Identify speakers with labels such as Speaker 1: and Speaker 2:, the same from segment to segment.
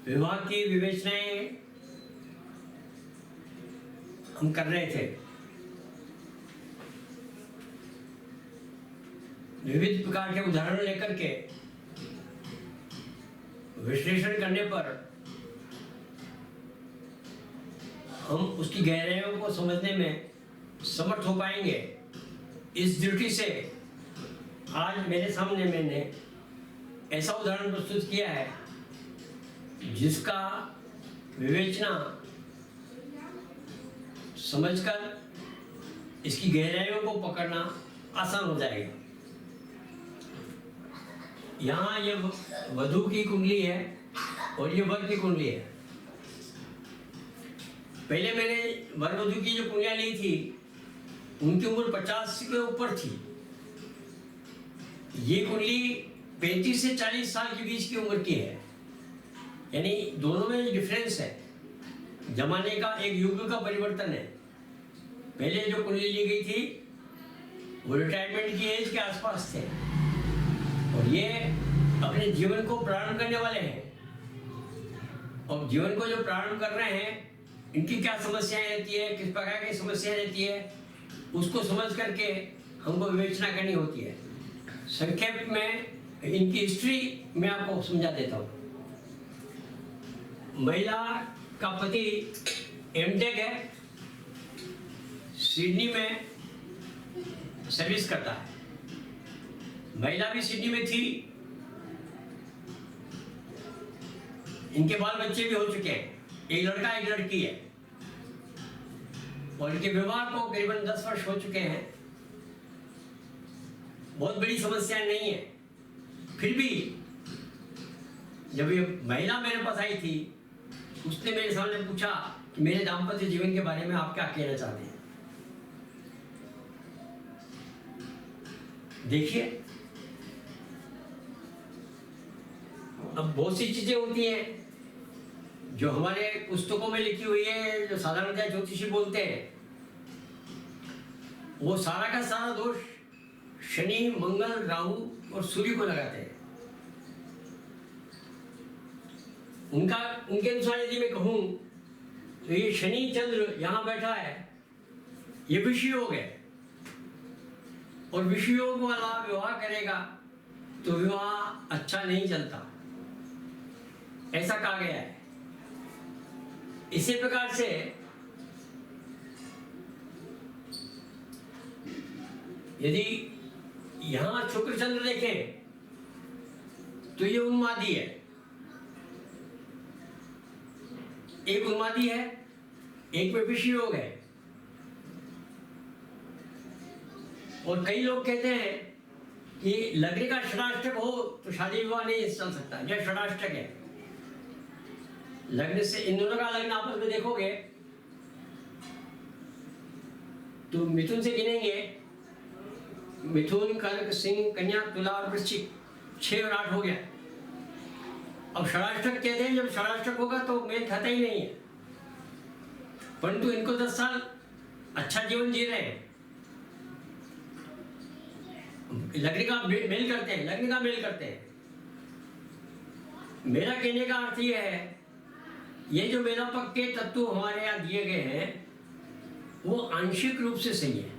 Speaker 1: विवाह की विवेचनाएं हम कर रहे थे। विविध प्रकार के उदाहरण लेकर के विश्लेषण करने पर हम उसकी गहराइयों को समझने में समर्थ हो पाएंगे। इस दृष्टि से आज मेरे सामने मैंने ऐसा उदाहरण प्रस्तुत किया है जिसका विवेचना समझकर इसकी गहराइयों को पकड़ना आसान हो जाएगा। यहाँ ये वधू की कुंडली है और ये वर की कुंडली है। पहले मैंने वर वधू की जो कुंडलियाँ ली थी उनकी उम्र 50 के ऊपर थी। ये कुंडली 35 से 40 साल के बीच की उम्र की है, यानी दोनों में डिफरेंस है। जमाने का एक युग का परिवर्तन है। पहले जो कुंडली ली गई थी वो रिटायरमेंट की एज के आसपास थे और ये अपने जीवन को प्रारंभ करने वाले हैं। और जीवन को जो प्रारंभ कर रहे हैं इनकी क्या समस्याएं रहती है, किस प्रकार की समस्याएं रहती है, उसको समझ करके हमको विवेचना करनी होती है। संक्षेप में इनकी हिस्ट्री मैं आपको समझा देता हूँ। महिला का पति एमटेक है, सिडनी में सर्विस करता है। महिला भी सिडनी में थी। इनके बाल बच्चे भी हो चुके हैं, एक लड़का एक लड़की है और इनके विवाह को करीबन 10 वर्ष हो चुके हैं। बहुत बड़ी समस्या नहीं है। फिर भी जब ये महिला मेरे पास आई थी उसने मेरे सामने पूछा कि मेरे दाम्पत्य जीवन के बारे में आप क्या कहना चाहते हैं। देखिए, अब बहुत सी चीजें होती हैं जो हमारे पुस्तकों में लिखी हुई है, जो साधारणतः ज्योतिषी बोलते हैं, वो सारा का सारा दोष शनि, मंगल, राहु और सूर्य को लगाते हैं। उनके अनुसार यदि मैं कहूं तो ये शनि चंद्र यहां बैठा है, ये विषयोग है और विषयोग वाला विवाह करेगा तो विवाह अच्छा नहीं चलता, ऐसा कहा गया है। इसी प्रकार से यदि यहां शुक्र चंद्र देखें तो ये उन्मादी है, एक उन्मादी है, एक में विषयोग है। और कई लोग कहते हैं कि लग्न का षडाष्टक हो तो शादी विवाह नहीं चल सकता। यह षडाष्टक है। लग्न से इन दोनों का लग्न आपस में देखोगे तो मिथुन से गिनेंगे, मिथुन, कर्क, सिंह, कन्या, तुला और वृश्चिक, 6 और 8 हो गया। अब षडाष्टक कहते हैं, जब षडाष्टक होगा तो मेल खाता ही नहीं है, परंतु इनको 10 साल अच्छा जीवन जी रहे हैं। लग्न का मेल करते हैं, लग्न का मेल करते हैं। मेरा कहने का अर्थ यह है, ये जो मेलापक के तत्व हमारे यहाँ दिए गए हैं वो आंशिक रूप से सही है।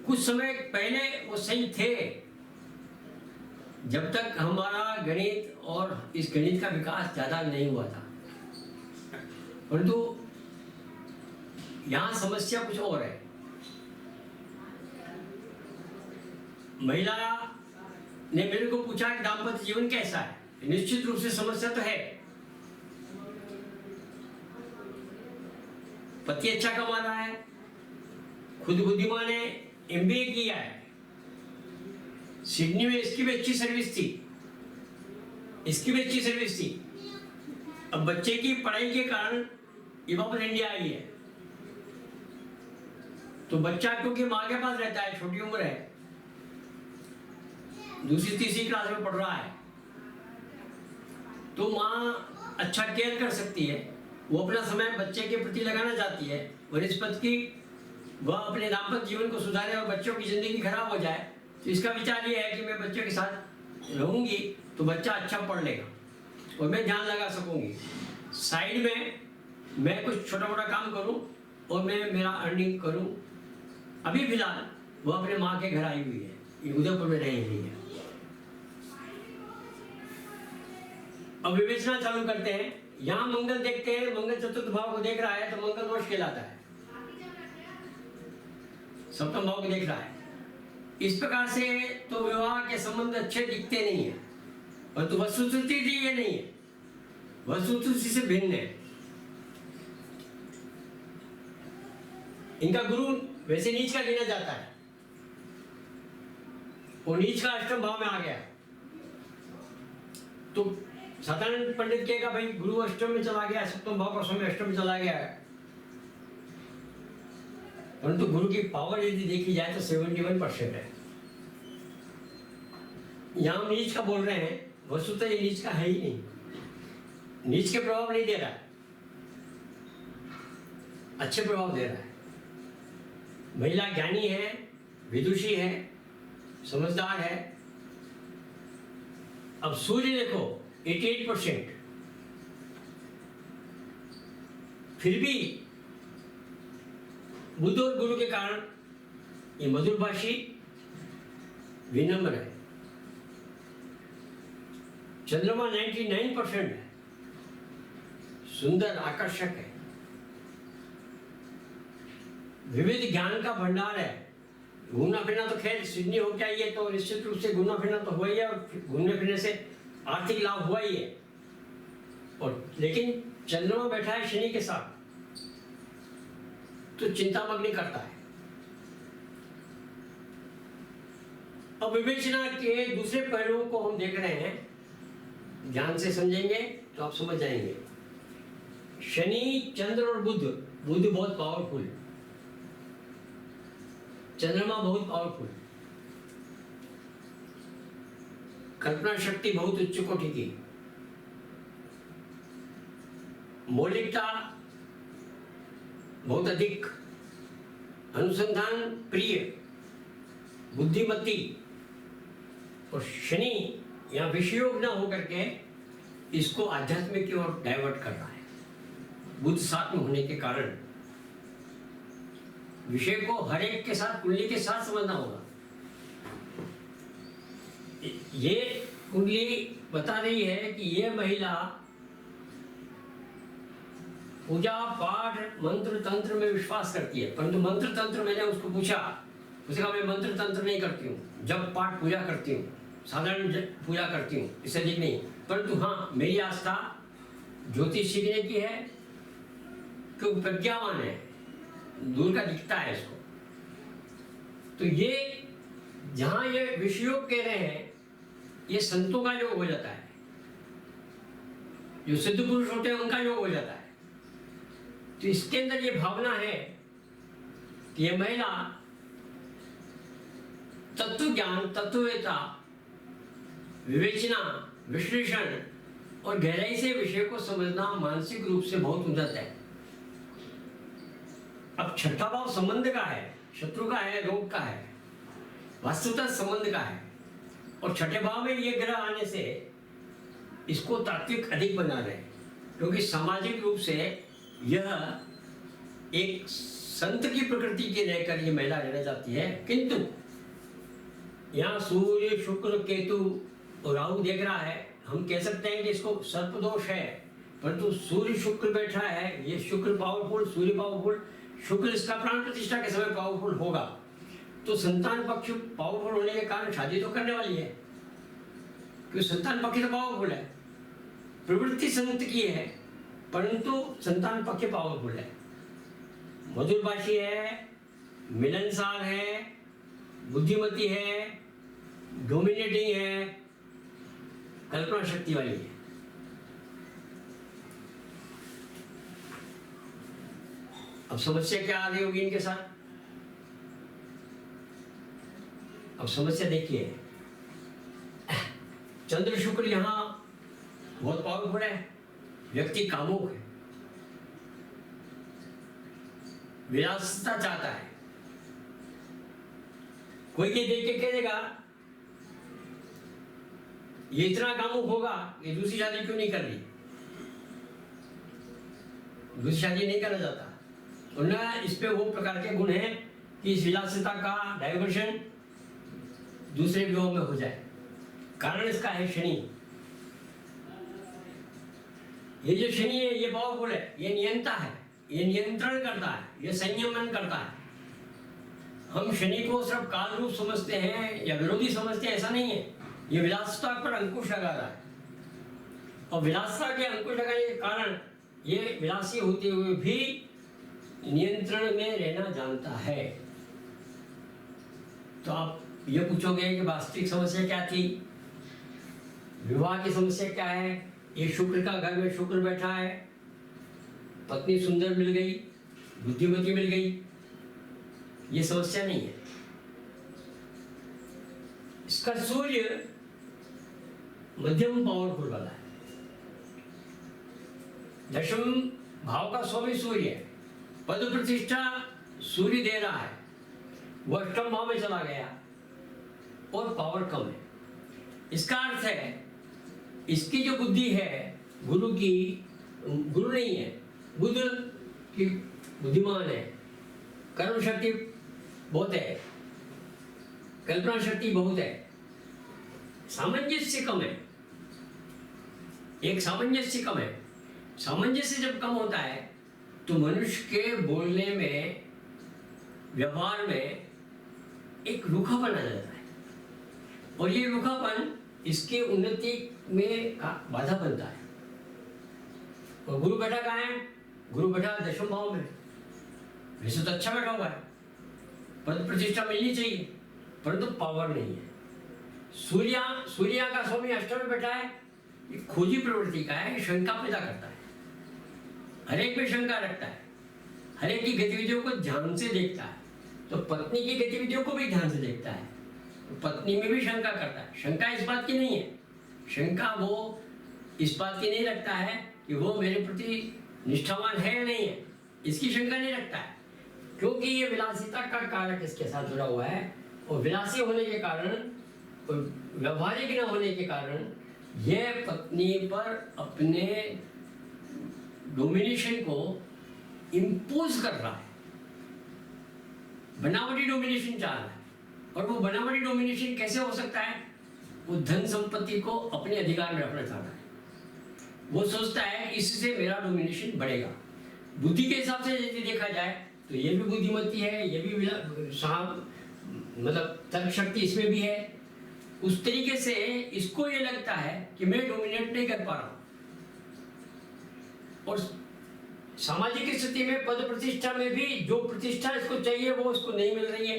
Speaker 1: कुछ समय पहले वो सही थे, जब तक हमारा गणित और इस गणित का विकास ज्यादा नहीं हुआ था। परंतु यहाँ समस्या कुछ और है। महिला ने मेरे को पूछा कि दाम्पत्य जीवन कैसा है। निश्चित रूप से समस्या तो है। पति अच्छा कमा रहा है, खुद बुद्धिमान है, एमबीए किया है, सिडनी में इसकी भी अच्छी सर्विस थी, इसकी भी अच्छी सर्विस थी। अब बच्चे की पढ़ाई के कारण ये वापस इंडिया आई है, तो बच्चा क्योंकि माँ के पास रहता है, छोटी उम्र है, दूसरी तीसरी क्लास में पढ़ रहा है, तो माँ अच्छा केयर कर सकती है। वो अपना समय बच्चे के प्रति लगाना चाहती है और इस पद की वह अपने दाम्पत्य जीवन को सुधारे और बच्चों की जिंदगी खराब हो जाए, तो इसका विचार ये है कि मैं बच्चों के साथ रहूंगी तो बच्चा अच्छा पढ़ लेगा और मैं ध्यान लगा सकूंगी। साइड में मैं कुछ छोटा मोटा काम करूं और मैं मेरा अर्निंग करूं। अभी फिलहाल वो अपने माँ के घर आई हुई है, ये उदयपुर में रह रही है। अब विवेचना चालू करते हैं। यहाँ मंगल देखते हैं, मंगल चतुर्थ भाव को देख रहा है तो मंगल दोष कहलाता है, सप्तम भाव को देख रहा है। इस प्रकार से तो विवाह के संबंध अच्छे दिखते नहीं है, परंतु वस्तुस्थिति ये नहीं है, वस्तुस्थिति से भिन्न है। इनका गुरु वैसे नीच का गिना जाता है, वो नीच का अष्टम भाव में आ गया। तो साधारण पंडित कहेगा भाई गुरु अष्टम में चला गया, सप्तम भाव का समय अष्टम में चला गया है, परंतु गुरु की पावर यदि देखी जाए तो 71% है। यहां नीच का बोल रहे हैं, वस्तुतः ये नीच का है ही नहीं, नीच के प्रभाव नहीं दे रहा है, अच्छे प्रभाव दे रहा है। महिला ज्ञानी है, विदुषी है, समझदार है। अब सूर्य देखो 88%, फिर भी बुध और गुरु के कारण ये मधुरभाषी, विनम्र है। चंद्रमा 99% है, सुंदर आकर्षक है, विविध ज्ञान का भंडार है। घूमना फिरना तो खैर सिडनी हो क्या, ये तो निश्चित रूप से घूमना फिरना तो हुआ ही है, और घूमने फिरने से आर्थिक लाभ हुआ ही है। और लेकिन चंद्रमा बैठा है शनि के साथ तो चिंतामग्न करता है। अब विवेचना के दूसरे पहलुओं को हम देख रहे हैं, ध्यान से समझेंगे तो आप समझ जाएंगे। शनि, चंद्र और बुध, बुध बहुत पावरफुल, चंद्रमा बहुत पावरफुल, कल्पना शक्ति बहुत उच्च कोटि की, मौलिकता बहुत अधिक, अनुसंधान प्रिय, बुद्धिमती। और शनि या विषयोग न होकर के इसको आध्यात्मिक की ओर डाइवर्ट कर रहा है। बुध साथ में होने के कारण विषय को हर एक के साथ, कुंडली के साथ समझना होगा। ये कुंडली बता रही है कि ये महिला पूजा पाठ मंत्र तंत्र में विश्वास करती है, परंतु मंत्र तंत्र मैंने उसको पूछा, उसने कहा मैं मंत्र तंत्र नहीं करती हूँ, जब पाठ पूजा करती हूँ, साधारण पूजा करती हूँ, इससे अधिक नहीं। परंतु हाँ, मेरी आस्था ज्योतिष सीखने की है, क्योंकि प्रज्ञावान है, दूर का दिखता है इसको। तो ये जहां ये विषयोग कह रहे हैं, ये संतों का योग हो जाता है, जो सिद्ध पुरुष होते हैं उनका योग हो जाता है। तो इसके अंदर ये भावना है कि ये महिला तत्व ज्ञान, तत्ववेता, विवेचना, विश्लेषण और गहराई से विषय को समझना मानसिक रूप से बहुत उन्नत है। अब छठा भाव संबंध का है, शत्रु का है, रोग का है, वास्तुतः संबंध का है। और छठे भाव में ये ग्रह आने से इसको तात्विक अधिक बना रहे, क्योंकि सामाजिक रूप से यह एक संत की प्रकृति के रहकर ये महिला रहना चाहती है। किंतु यहाँ सूर्य, शुक्र, केतु और राहु देख रहा है, हम कह सकते हैं कि इसको सर्पदोष है, परंतु सूर्य शुक्र बैठा है, ये शुक्र पावरफुल, सूर्य पावरफुल, शुक्र इसका प्राण प्रतिष्ठा के समय पावरफुल होगा, तो संतान पक्ष पावरफुल होने के कारण शादी तो करने वाली है, क्योंकि संतान पक्ष तो पावरफुल है। प्रवृत्ति संत की है, परंतु संतान पक्ष पावरफुल है, मधुरभाषी है, मिलनसार है, बुद्धिमती है, डोमिनेटिंग है, कल्पना शक्ति वाली है। अब समस्या क्या आ रही होगी इनके साथ? अब समस्या देखिए, चंद्र शुक्र यहां बहुत पावरफुल है, व्यक्ति कामुक है, विलासिता चाहता है। कोई के देख के कहेगा ये इतना कामुक होगा कि दूसरी शादी क्यों नहीं कर रही, दूसरी शादी नहीं करना चाहता। तो ना इस पे वो प्रकार के गुण हैं कि इस विलासिता का डाइवर्शन दूसरे विवाह में हो जाए। कारण इसका है शनि। ये जो शनि है ये पावरफुल है, ये नियंता है, ये नियंत्रण करता है, ये संयमन करता है। हम शनि को सिर्फ काल रूप समझते हैं या विरोधी समझते हैं, ऐसा नहीं है। ये विलासिता पर अंकुश लगा रहा है और विलासिता के अंकुश लगाने के कारण ये विलासी होते हुए भी नियंत्रण में रहना जानता है। तो आप ये पूछोगे कि वास्तविक समस्या क्या थी, विवाह की समस्या क्या है। ये शुक्र का घर में शुक्र बैठा है, पत्नी सुंदर मिल गई, बुद्धिमती मिल गई, ये समस्या नहीं है। इसका सूर्य मध्यम पावरफुल वाला है, दशम भाव का स्वामी सूर्य है, पद प्रतिष्ठा सूर्य दे रहा है, वो अष्टम भाव में चला गया और पावर कम है। इसका अर्थ है इसकी जो बुद्धि है गुरु की, गुरु नहीं है, बुध की बुद्धिमान है, कर्म शक्ति बहुत है, कल्पना शक्ति बहुत है, सामंजस्य कम है। एक सामंजस्य कम है। सामंजस्य जब कम होता है तो मनुष्य के बोलने में, व्यवहार में एक रूखापन आ जाता है और ये रूखापन इसके उन्नति में बाधा बनता है। और गुरु बैठा कहाँ है? गुरु बैठा दशम भाव में। वैसे तो अच्छा बैठा हुआ है, पद प्रतिष्ठा मिलनी चाहिए, परंतु पावर नहीं है। सूर्य का स्वामी अष्टम में बैठा है, ये खोजी प्रवृत्ति का है, शंका पैदा करता है, हर एक पे शंका रखता है, हर एक की गतिविधियों को ध्यान से देखता है। तो पत्नी की गतिविधियों को भी ध्यान से देखता है, तो पत्नी में भी शंका करता है। शंका इस बात की नहीं है, शंका वो इस बात की नहीं रखता है कि वो मेरे प्रति निष्ठावान है या नहीं है, इसकी शंका नहीं रखता है, क्योंकि ये विलासिता का कारक इसके साथ जुड़ा हुआ है। और विलासी होने के कारण, व्यवहारिक न होने के कारण यह पत्नी पर अपने डोमिनेशन को इम्पोज कर रहा है, बनावटी डोमिनेशन चाह रहा है। और वो बनावटी डोमिनेशन कैसे हो सकता है? वो धन संपत्ति को अपने अधिकार में रखना चाहता है। वो सोचता है इससे मेरा डोमिनेशन बढ़ेगा। बुद्धि के हिसाब से यदि देखा जाए तो ये भी बुद्धिमती है, ये भी साहब मतलब तर्क शक्ति इसमें भी है। उस तरीके से इसको ये लगता है कि मैं डोमिनेट नहीं कर पा रहा हूं। और सामाजिक स्थिति में, पद प्रतिष्ठा में भी जो प्रतिष्ठा इसको चाहिए वो उसको नहीं मिल रही है।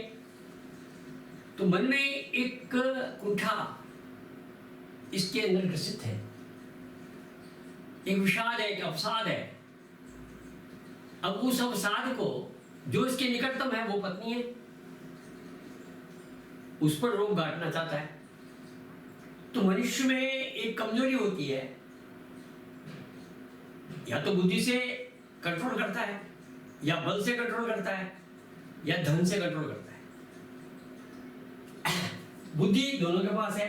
Speaker 1: तो मन में एक कुंठा इसके अंदर ग्रसित है, एक विषाद है, एक अवसाद है। अब उस अवसाद को जो इसके निकटतम है वो पत्नी है, उस पर रोक गांठना चाहता है। तो मनुष्य में एक कमजोरी होती है, या तो बुद्धि से कंट्रोल करता है, या बल से कंट्रोल करता है, या धन से कंट्रोल करता है। बुद्धि दोनों के पास है।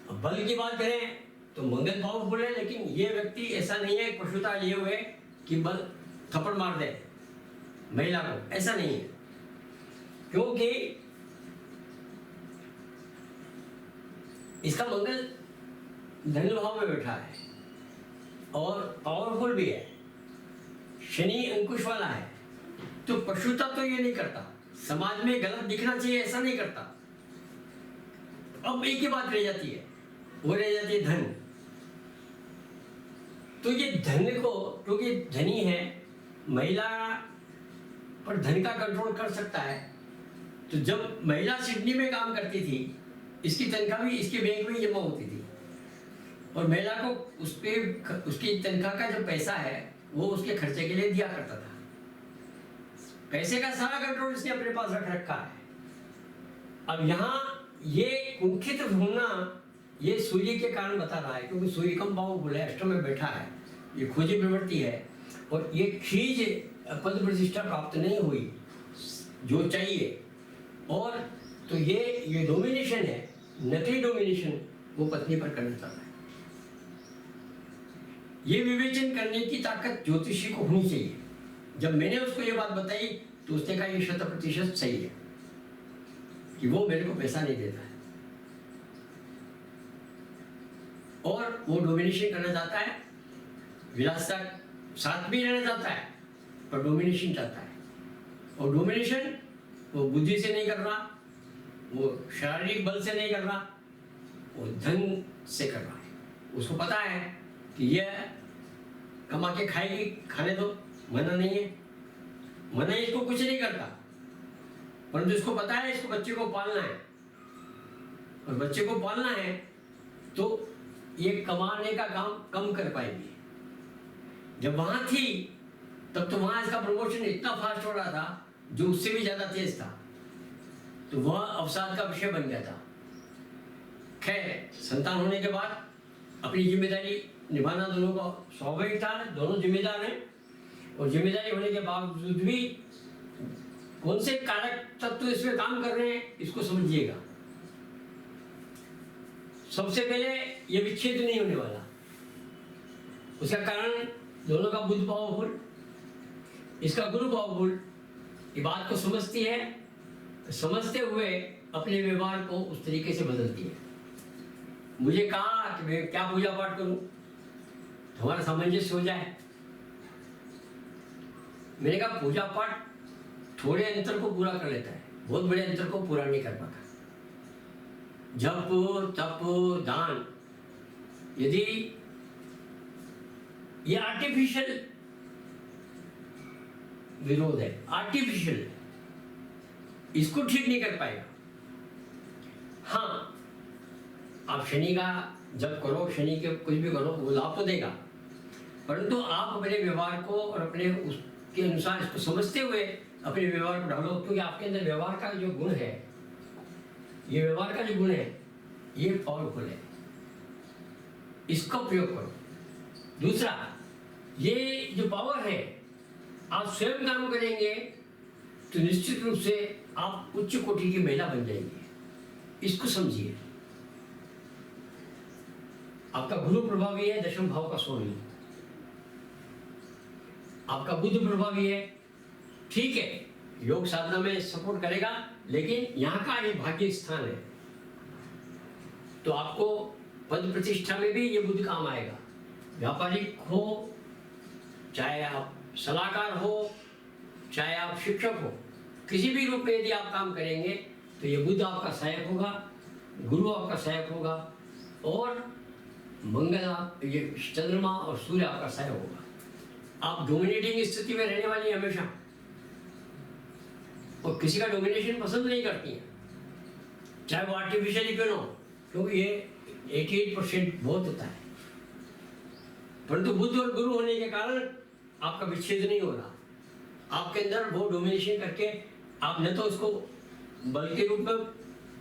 Speaker 1: अब बल की बात करें तो मंगल पावरफुल है, लेकिन ये व्यक्ति ऐसा नहीं है पशुता लिए हुए कि बल थप्पड़ मार दे महिला को, ऐसा नहीं है। क्योंकि इसका मंगल धन भाव में बैठा है और पावरफुल भी है, शनि अंकुश वाला है। तो पशुता तो ये नहीं करता, समाज में गलत दिखना चाहिए ऐसा नहीं करता। अब एक ही बात रह जाती है, वो रह जाती है धन। तो ये धन को, क्योंकि धनी है, महिला पर धन का कंट्रोल कर सकता है। तो जब महिला सिडनी में काम करती थी, इसकी तनख्वाह भी इसके बैंक में जमा होती थी और महिला को उसकी तनख्वाह का जो पैसा है वो उसके खर्चे के लिए दिया करता था। पैसे का सारा कंट्रोल इसने अपने पास रख रखा है। अब यहाँ ये कुंठित होना ये सूर्य के कारण बता रहा है, क्योंकि सूर्य कम पावरफुल है, अष्टम में बैठा है, ये खोजी प्रवृत्ति है और ये खींच पद प्रतिष्ठा प्राप्त नहीं हुई जो चाहिए। और तो ये डोमिनेशन है, नकली डोमिनेशन वो पत्नी पर करना चाहता है। ये विवेचन करने की ताकत ज्योतिषी को होनी चाहिए। जब मैंने उसको ये बात बताई तो उसने कहा ये 100% सही है कि वो मेरे को पैसा नहीं देता है और वो डोमिनेशन करना चाहता है, विलासिता साथ भी रहना चाहता है पर डोमिनेशन चाहता है। और डोमिनेशन वो बुद्धि से नहीं कर रहा, वो शारीरिक बल से नहीं कर रहा, वो धन से कर रहा है। उसको पता है कि यह कमा के खाएगी, खाने दो, मना नहीं है, मना इसको कुछ नहीं करता, परंतु इसको पता है इसको बच्चे को पालना है और बच्चे को पालना है तो ये कमाने का काम कम कर पाएगी। जब वहां थी तब तो वहां इसका प्रमोशन इतना फास्ट हो रहा था जो उससे भी ज्यादा तेज था, तो वह अवसाद का विषय बन गया था। खैर, संतान होने के बाद अपनी जिम्मेदारी निभाना दोनों का स्वाभाविक था, दोनों जिम्मेदार हैं और जिम्मेदारी होने के बावजूद भी कौन से कारक तत्व इसमें काम कर रहे हैं इसको समझिएगा। सबसे पहले ये विच्छेद नहीं होने वाला, उसका कारण दोनों का बुध पावरफुल, इसका गुरु पावरफुल। ये बात को समझती है, समझते हुए अपने व्यवहार को उस तरीके से बदलती है। मुझे कहा कि मैं क्या पूजा पाठ करूं हमारा सामंजस्य हो जाए। मैंने कहा पूजा पाठ थोड़े अंतर को पूरा कर लेता है, बहुत बड़े अंतर को पूरा नहीं कर पाता। जप तप दान, यदि ये आर्टिफिशियल विरोध है, आर्टिफिशियल, इसको ठीक नहीं कर पाएगा। हाँ, आप शनि का जप करो, शनि के कुछ भी करो, वो लाभ तो देगा, परंतु आप अपने व्यवहार को और अपने उसके अनुसार इसको समझते हुए अपने व्यवहार को ढालो, क्योंकि आपके अंदर व्यवहार का जो गुण है, ये व्यवहार का जो गुण है ये पावरफुल है, इसका प्रयोग करो। दूसरा, ये जो पावर है, आप स्वयं काम करेंगे तो निश्चित रूप से आप उच्च कोटि की महिला बन जाएंगे, इसको समझिए। आपका गुरु प्रभावी है, दशम भाव का स्वामी, आपका बुध प्रभावी है, ठीक है, योग साधना में सपोर्ट करेगा, लेकिन यहाँ का ये भाग्य स्थान है, तो आपको पद प्रतिष्ठा में भी ये बुध काम आएगा। व्यापारिक हो, चाहे आप सलाहकार हो, चाहे आप शिक्षक हो, किसी भी रूप में यदि आप काम करेंगे तो ये बुध आपका सहायक होगा, गुरु आपका सहायक होगा और मंगल, ये चंद्रमा और सूर्य आपका सहायक होगा। आप डोमिनेटिंग स्थिति में रहने वाली हमेशा, और किसी का डोमिनेशन पसंद नहीं करती है, चाहे वो आर्टिफिशियली क्यों ना हो, क्योंकि ये 88% बहुत होता है। परंतु बुध और गुरु होने के कारण आपका विच्छेद नहीं हो रहा, आपके अंदर वो डोमिनेशन करके आप न तो उसको बल के रूप में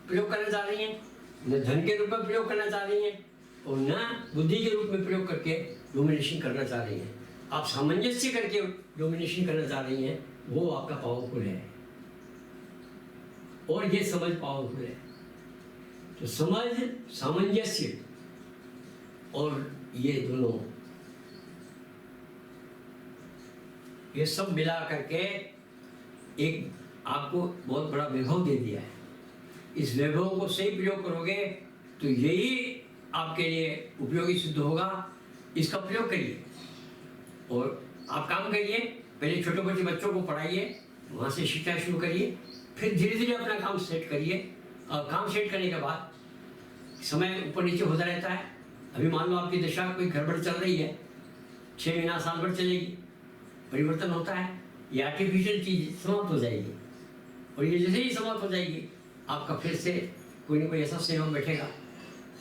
Speaker 1: प्रयोग करना चाह रही हैं, न धन के रूप में प्रयोग करना चाह रही हैं और न बुद्धि के रूप में प्रयोग करके डोमिनेशन करना चाह रही हैं। आप सामंजस्य करके डोमिनेशन करना चाह रही हैं, वो आपका पावरफुल है और ये समझ पावरफुल है। तो समझ, सामंजस्य और ये दोनों, ये सब मिला करके एक आपको बहुत बड़ा वैभव दे दिया है। इस वैभव को सही प्रयोग करोगे तो यही आपके लिए उपयोगी सिद्ध होगा। इसका प्रयोग करिए और आप काम करिए। पहले छोटे बच्चे बच्चों को पढ़ाइए, वहाँ से शिक्षा शुरू करिए, फिर धीरे धीरे अपना काम सेट करिए। और काम सेट करने के बाद समय ऊपर नीचे होता रहता है। अभी मान लो आपकी दशा कोई गड़बड़ चल रही है, 6 महीना साल भर चलेगी, परिवर्तन होता है, ये आर्टिफिशियल चीज समाप्त हो जाएगी और ये जैसे ही समाप्त हो जाएगी आपका फिर से कोई ना कोई ऐसा संयोग बैठेगा।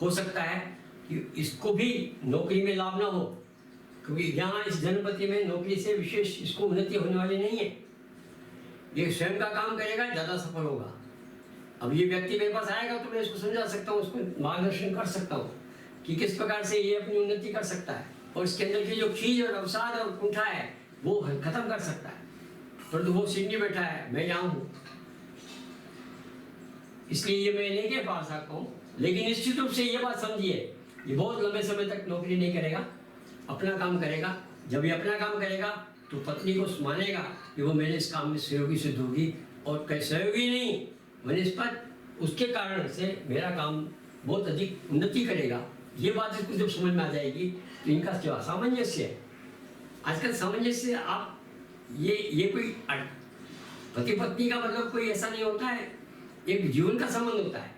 Speaker 1: हो सकता है कि इसको भी नौकरी में लाभ ना हो, क्योंकि यहाँ इस जनपति में नौकरी से विशेष इसको उन्नति होने वाली नहीं है। ये स्वयं का काम करेगा, ज़्यादा सफल होगा। अब ये व्यक्ति मेरे पास आएगा तो मैं इसको समझा सकता हूँ, उसको मार्गदर्शन कर सकता हूँ कि किस प्रकार से ये अपनी उन्नति कर सकता है और इसके अंदर की जो खीज और अवसाद और कुंठा है वो खत्म कर सकता है। परंतु वो सिडनी बैठा है, मैं यहाँ हूँ, इसलिए ये मैं नहीं कह पा सकता हूँ लेकिन निश्चित रूप से ये बात समझिए, ये बहुत लंबे समय तक नौकरी नहीं करेगा, अपना काम करेगा। जब ये अपना काम करेगा तो पत्नी को मानेगा कि वो मेरे इस काम में सहयोगी सिद्ध होगी, और कहीं सहयोगी नहीं वनिस्पत उसके कारण से मेरा काम बहुत अधिक उन्नति करेगा। ये बात इसको जब समझ में आ जाएगी तो इनका जो सामंजस्य है, आजकल सामंजस्य आप ये कोई पति पत्नी का मतलब कोई ऐसा नहीं होता है, एक जीवन का संबंध होता है,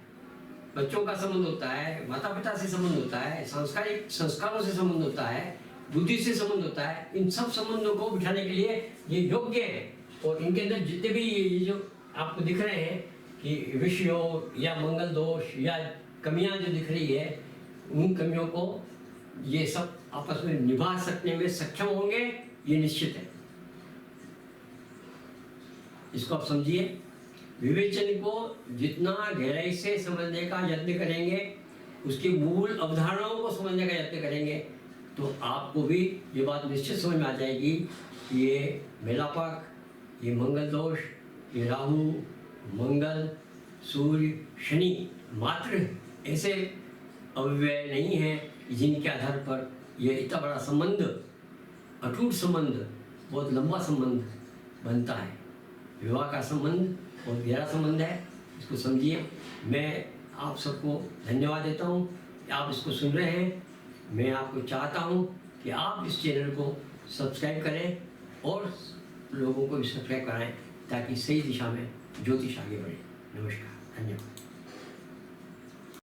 Speaker 1: बच्चों का संबंध होता है, माता पिता से संबंध होता है, सांस्कारिक संस्कारों से संबंध होता है, बुद्धि से संबंध होता है। इन सब संबंधों को बिठाने के लिए ये योग्य है। और इनके अंदर जितने भी ये जो आपको दिख रहे हैं कि विषयों या मंगल दोष या कमियां जो दिख रही है, उन कमियों को ये सब आपस में निभा सकने में सक्षम होंगे, ये निश्चित है। इसको आप समझिए। विवेचन को जितना गहराई से समझने का यत्न करेंगे, उसकी मूल अवधारणाओं को समझने का यत्न करेंगे, तो आपको भी ये बात निश्चित समझ में आ जाएगी कि ये मेलापक, ये मंगल दोष, ये राहु, मंगल, सूर्य, शनि मात्र ऐसे अव्यय नहीं है जिनके आधार पर ये इतना बड़ा संबंध, अटूट संबंध, बहुत लंबा संबंध बनता है। विवाह का संबंध बहुत गहरा संबंध है, इसको समझिए। मैं आप सबको धन्यवाद देता हूँ कि आप इसको सुन रहे हैं। मैं आपको चाहता हूँ कि आप इस चैनल को सब्सक्राइब करें और लोगों को भी सब्सक्राइब कराएं, ताकि सही दिशा में ज्योतिष आगे बढ़े। नमस्कार, धन्यवाद।